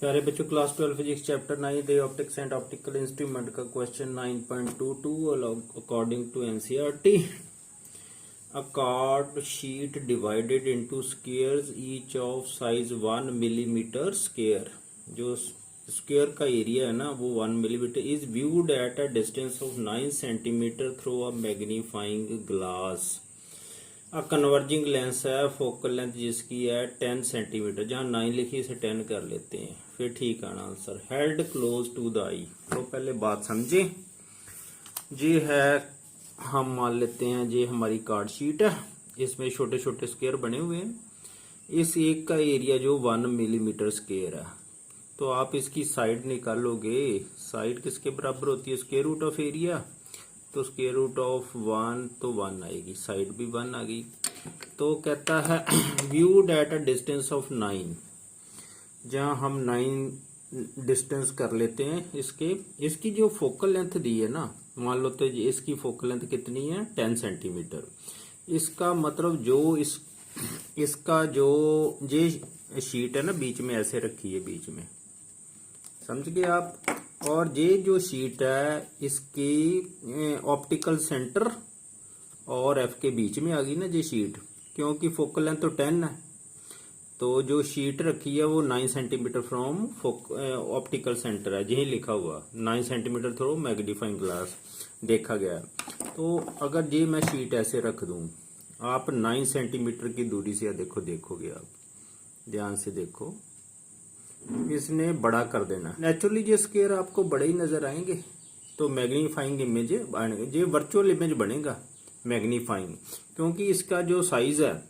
प्यारे बच्चों, class 12 physics chapter 9 the optics and optical instrument का question 9.22 according to NCERT. A card sheet divided into squares each of size 1 millimetre square. जो square का area है ना वो 1 millimetre is viewed at a distance of 9 centimetre through a magnifying glass. Converging lens है, focal length जिसकी है 10 centimetre, जहां 9 लिखी इसे 10 कर लेते हैं, फिर ठीक आना answer. Held close to the eye. तो पहले बात समझे, ये है, हम मान लेते हैं ये हमारी कार्ड शीट है, इसमें छोटे छोटे स्क्वायर बने हुए हैं। इस एक का एरिया जो 1 मिलीमीटर स्क्वायर है, तो आप इसकी साइड निकालोगे, साइड किसके बराबर होती है? स्क्वायर रूट ऑफ एरिया, तो स्क्वायर रूट ऑफ 1 तो 1 आएगी, साइड भी 1 आ गई। तो कहता है viewed at a distance of 9, जहां हम 9 डिस्टेंस कर लेते हैं इसकी जो फोकल लेंथ दी है ना, मान लो तो इसकी फोकल लेंथ कितनी है? 10 सेंटीमीटर। इसका मतलब जो इसका जो ये शीट है ना बीच में ऐसे रखी है, बीच में, समझ गए आप। और ये जो शीट है इसकी ऑप्टिकल सेंटर और एफ के बीच में आ गई ना ये शीट, क्योंकि फोकल लेंथ तो 10 है। तो जो शीट रखी है वो 9 सेंटीमीटर फ्रॉम ऑप्टिकल सेंटर है, यही लिखा हुआ 9 सेंटीमीटर थ्रू मैग्नीफाइंग ग्लास देखा गया है। तो अगर ये मैं शीट ऐसे रख दूं, आप 9 सेंटीमीटर की दूरी से देखोगे आप ध्यान से देखो, इसने बड़ा कर देना। नेचुरली ये स्क्वायर आपको बड़े ही नजर आएंगे, तो मैग्नीफाइंग इमेज बनेगा, ये वर्चुअल इमेज बनेगा मैग्नीफाइंग, क्योंकि इसका जो साइज है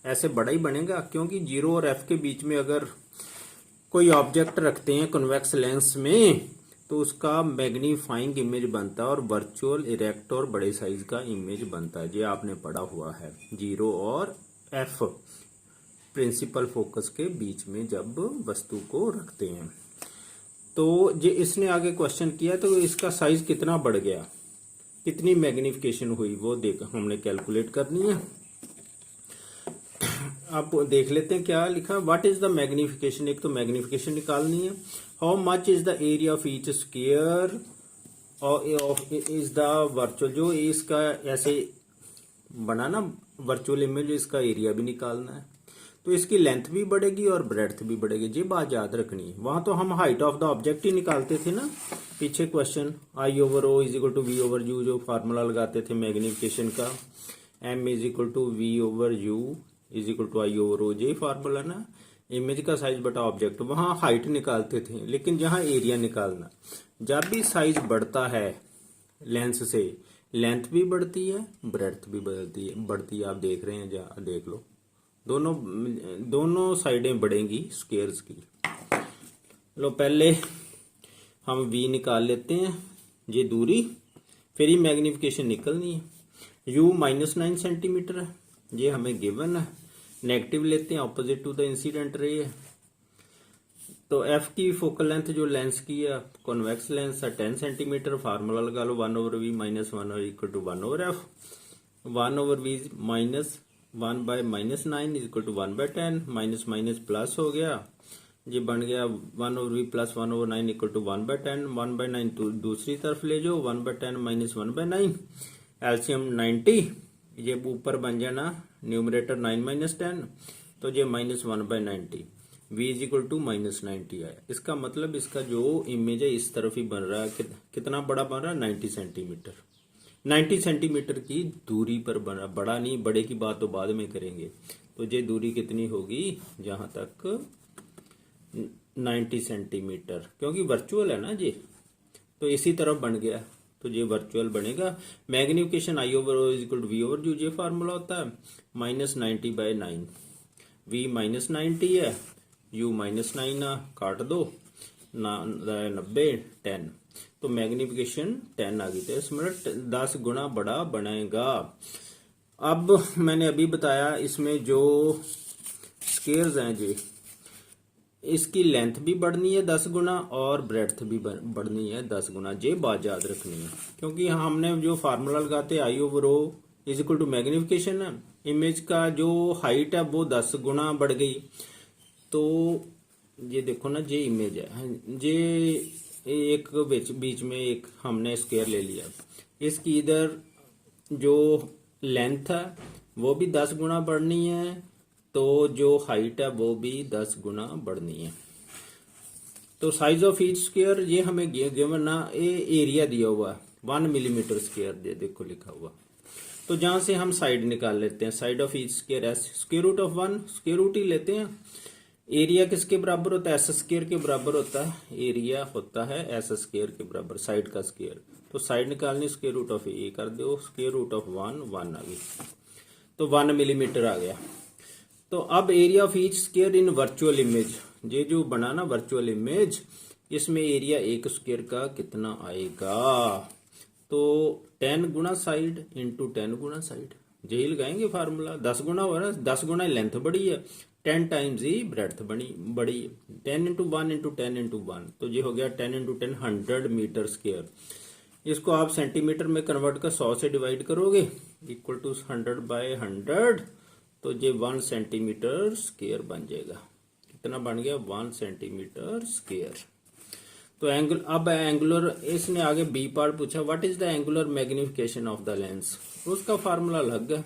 ऐसे बड़ा ही बनेगा। क्योंकि 0 और f के बीच में अगर कोई ऑब्जेक्ट रखते हैं कन्वेक्स लेंस में, तो उसका मैग्नीफाइंग इमेज बनता है और वर्चुअल इरेक्ट और बड़े साइज का इमेज बनता है। ये आपने पढ़ा हुआ है, 0 और f प्रिंसिपल फोकस के बीच में जब वस्तु को रखते हैं। तो ये इसने आगे क्वेश्चन किया, तो इसका साइज कितना बढ़ गया, कितनी मैग्निफिकेशन हुई, वो देख हमने कैलकुलेट करनी है। आप देख लेते हैं क्या लिखा, व्हाट इज द मैग्निफिकेशन। एक तो मैग्निफिकेशन निकालनी है। How much is the area of each square of is the virtual. जो इसका ऐसे बना ना वर्चुअल इमेज, इसका एरिया भी निकालना है, तो इसकी लेंथ भी बढ़ेगी और ब्रेड्थ भी बढ़ेगी। ये बात याद रखनी है। वहां तो हम हाइट ऑफ द ऑब्जेक्ट ही निकालते थे ना पीछे question, I over O is equal to V over U, जो फार्मूला लगाते थे मैग्निफिकेशन का, M is equal to V over U is equal to I over O, ये फार्मूला ना, इमेज का साइज बटा ऑब्जेक्ट। वहां हाइट निकालते थे, लेकिन जहां एरिया निकालना, जब भी साइज बढ़ता है लेंस से, लेंथ भी बढ़ती है, ब्रेड्थ भी बढ़ती है। आप देख रहे हैं, जहाँ देख लो, दोनों साइडें बढ़ेंगी स्क्वायर्स की। लो पहले हम v निकाल लेते हैं, ये दूरी, फिर ही मैग्निफिकेशन निकलनी है। u -9 सेंटीमीटर है, ये हमें गिवन है। नेगेटिव लेते हैं, opposite to the incident ray है। तो f की फोकल लेंथ जो लेंस की है, कॉन्वेक्स लेंस है, 10 सेंटीमीटर। फार्मूला लगा लो, 1/v minus 1 equal to 1/f। 1/v minus 1 by -9 is equal to 1/10, minus minus plus हो गया, ये बन गया 1/v प्लस 1/9 इक्वल टू 1/10। 1/9 दूसरी तरफ ले जाओ, 1/10 माइनस 1/9, एलसीएम 90, ये ऊपर बन जाना न्यूमरेटर 9 माइनस 10, तो ये minus 1/90, v is equal to minus 90 है। इसका मतलब इसका जो इमेज है इस तरफ ही बन रहा है, कितना बड़ा बन रहा है? 90 सेंटीमीटर। 90 सेंटीमीटर की दूरी पर बना, बड़ा नहीं, बड़े की बात तो बाद में करेंगे। तो ये दूरी कितनी होगी, जहां तक 90 सेंटीमीटर, क्योंकि वर्चुअल है ना ये, तो इसी तरफ बन गया, तो ये वर्चुअल बनेगा। Magnification I over O is equal to V over U, ये फार्मूला होता है, -90/9, v -90 है, u -9 काट दो, 90 10, तो मैग्निफिकेशन 10 आ गई, तो इसमें 10 गुना बड़ा बनेगा। अब मैंने अभी बताया, इसमें जो स्क्वायर्स हैं जी, इसकी लेंथ भी बढ़नी है 10 गुना और ब्रेड्थ भी बढ़नी है 10 गुना। ये बात याद रखनी है, क्योंकि हमने जो फार्मूला लगाते I over O is equal to magnification है, इमेज का जो हाइट है वो 10 गुना बढ़ गई, तो ये देखो ना, ये इमेज है, ये एक बीच में एक हमने स्क्वायर ले लिया, इसकी इधर जो लेंथ है वो भी 10 गुना बढ़नी है, तो जो हाइट है वो भी 10 गुना बढ़नी है। तो साइज ऑफ ईच स्क्वायर ये हमें गिवन ना, ये एरिया दिया हुआ है 1 मिलीमीटर स्क्वायर, देखो लिखा हुआ। तो जहां से हम साइड निकाल लेते हैं, side of each square S, square root of 1 square root ही लेते हैं। एरिया किसके बराबर होता है, एस स्क्वायर के बराबर होता है, एरिया होता है एस स्क्वायर के बराबर, साइड का स्क्वायर। तो साइड निकालनी, स्क्वायर रूट ऑफ ए कर दो, स्क्वायर रूट ऑफ 1 आ गई, तो 1 मिलीमीटर आ गया। तो अब area of each square in virtual image, ये जो बना ना वर्चुअल इमेज, इसमें एरिया एक स्क्वायर का कितना आएगा, तो 10 गुना साइड इंटू 10 गुना साइड, यही लगाएंगे फार्मूला। 10 गुना हो रहा है, 10 गुना लेंथ बड़ी है, 10 टाइम्स ही ब्रेड्थ बड़ी है, 10 इंटू 1 इंटू 10 इंटू 1, तो ये हो गया 10 इंटू 10 100 मीटर स्क्वायर। इसको आप सेंटीमीटर में कन्वर्ट कर 100 से डिवाइड करोगे, इक्वल टू 100 बाय 100, तो ये 1 सेंटीमीटर स्क्वायर बन जाएगा। कितना बन गया, 1 सेंटीमीटर स्क्वायर। तो अब एंगुलर, इसने आगे बी पार्ट पूछा, what is the angular magnification of the lens, उसका फार्मूला अलग है,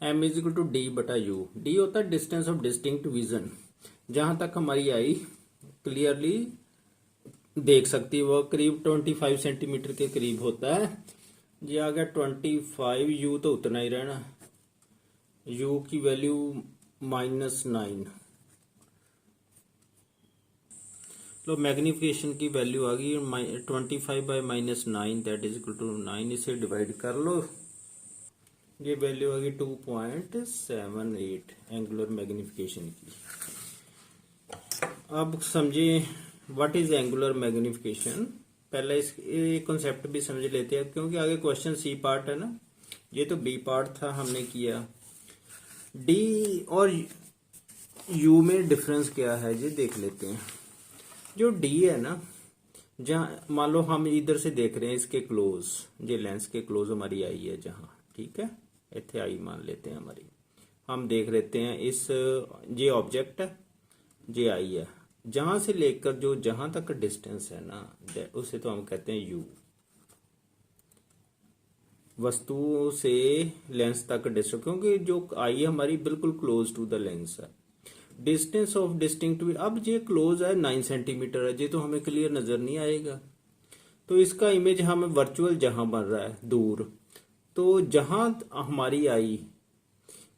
M is equal to D बटा यू। डी होता है डिस्टेंस ऑफ डिस्टिंक्ट विजन, जहां तक हमारी आई क्लियरली देख सकती है, वो करीब 25 सेंटीमीटर के करीब होता है। ये आ गया 25, यू तो उतना ही रहना, यू की वैल्यू -9, तो मैग्निफिकेशन की वैल्यू आ गई 25 by -9, that is equal to 9, इसे डिवाइड कर लो, ये वैल्यू आ गई 2.78 एंगुलर मैग्निफिकेशन की। अब समझिए व्हाट इज एंगुलर मैग्निफिकेशन, पहले इस कॉन्सेप्ट भी समझ लेते हैं, क्योंकि आगे क्वेश्चन सी पार्ट है ना, ये तो बी पार्ट था हमने किया। डी और यू में डिफरेंस क्या है ये देख लेते हैं। जो डी है ना, जहां मान लो हम इधर से देख रहे हैं, इसके क्लोज, ये लेंस के क्लोज हमारी आई है जहां, ठीक है, इथे आई मान लेते हैं हमारी, हम देख लेते हैं इस, ये ऑब्जेक्ट है, ये आई है, जहां से लेकर जो जहां तक डिस्टेंस है ना, उसे तो हम कहते हैं यू, वस्तु से लेंस तक डिस्टेंस, क्योंकि जो आई है हमारी बिल्कुल क्लोज टू द लेंस है। डिस्टेंस ऑफ डिस्टिंक्ट, अब ये क्लोज है 9 सेंटीमीटर है, ये तो हमें क्लियर नजर नहीं आएगा, तो इसका इमेज हमें वर्चुअल जहां बन रहा है दूर, तो जहां हमारी आई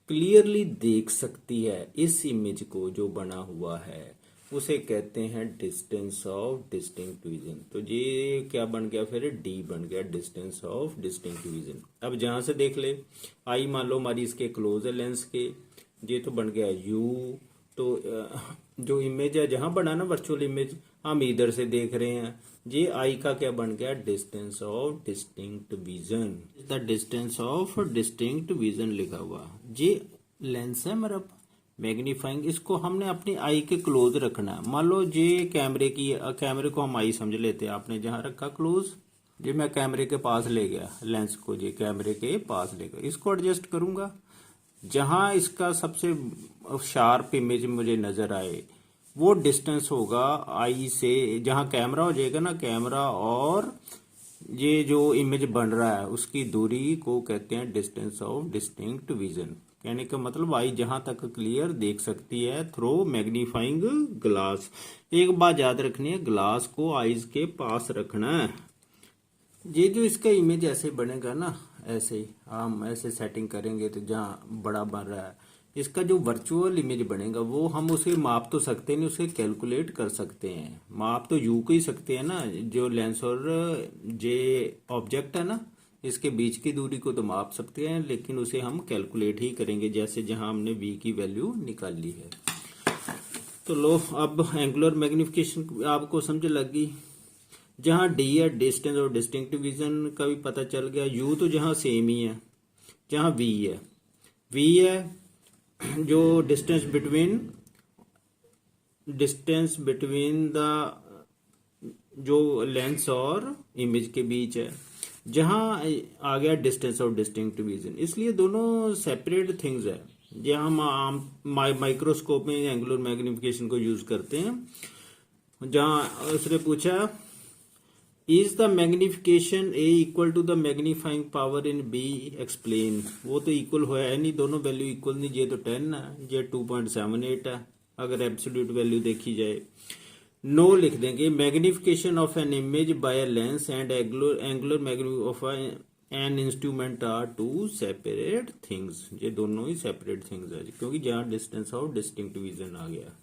क्लियरली देख सकती है इस इमेज को जो बना हुआ है, उसे कहते हैं डिस्टेंस ऑफ डिस्टिंक्ट विजन। तो ये क्या बन गया, फिर डी बन गया, डिस्टेंस ऑफ डिस्टिंक्ट विजन। अब जहां से देख ले, आई मान लो हमारी इसके क्लोज है लेंस के, ये तो बन गया यू, तो जो इमेज है जहां बना ना वर्चुअल इमेज, हम इधर से देख रहे हैं, ये आई का क्या बन गया, distance of distinct vision, the distance of distinct vision लिखा हुआ। ये लेंस है मेरा मैग्नीफाइंग, इसको हमने अपनी आई के क्लोज रखना है। मान लो ये कैमरे की, कैमरे को हम आई समझ लेते हैं, आपने जहां रखा क्लोज, ये मैं कैमरे के पास ले गया लेंस को, ये कैमरे के पास ले गया, इसको एडजस्ट करूंगा, जहां इसका सबसे शार्प इमेज मुझे नजर आए वो डिस्टेंस होगा आई से, जहां कैमरा हो जाएगा ना, कैमरा और ये जो इमेज बन रहा है उसकी दूरी को कहते हैं डिस्टेंस ऑफ डिस्टिंक्ट विजन। कहने का मतलब आई जहां तक क्लियर देख सकती है थ्रू मैग्नीफाइंग ग्लास। एक बात याद रखनी है, ग्लास को आईज के पास रखना है। ये जो इसका इमेज ऐसे बनेगा ना, ऐसे हम ऐसे सेटिंग करेंगे तो जहां बड़ा बन रहा है, इसका जो वर्चुअल इमेज बनेगा वो हम उसे माप तो सकते नहीं, उसे कैलकुलेट कर सकते हैं। माप तो यू को ही सकते हैं ना, जो लेंस और जे ऑब्जेक्ट है ना, इसके बीच की दूरी को तो माप सकते हैं, लेकिन उसे हम कैलकुलेट ही करेंगे, जैसे जहां हमने v की वैल्यू निकाल ली है। तो लो, अब एंगुलर मैग्निफिकेशन आपको समझ लग गई। जहां d है डिस्टेंस और डिस्टिंक्ट विजन का भी पता चल गया। u तो जहां सेम ही है, जहां v है जो डिस्टेंस बिटवीन द जो लेंस और इमेज के बीच है, जहां आ गया डिस्टेंस ऑफ डिस्टिंक्ट विजन। इसलिए दोनों सेपरेट थिंग्स है। ये हम आम माइक्रोस्कोप में एंगुलर मैग्निफिकेशन को यूज करते हैं, जहां उसने पूछा is the magnification a equal to the magnifying power in B explain. वो तो इक्वल हुआ है नहीं, दोनों वैल्यू इक्वल नहीं, ये तो 10 है, ये 2.78 है अगर एब्सोल्यूट वैल्यू देखी जाए। नो लिख देंगे magnification of an image by lens and angular magnification of an instrument are two separate things. ये दोनों ही सेपरेट थिंग्स है, क्योंकि जहां डिस्टेंस और डिस्टिंक्ट विजन आ गया।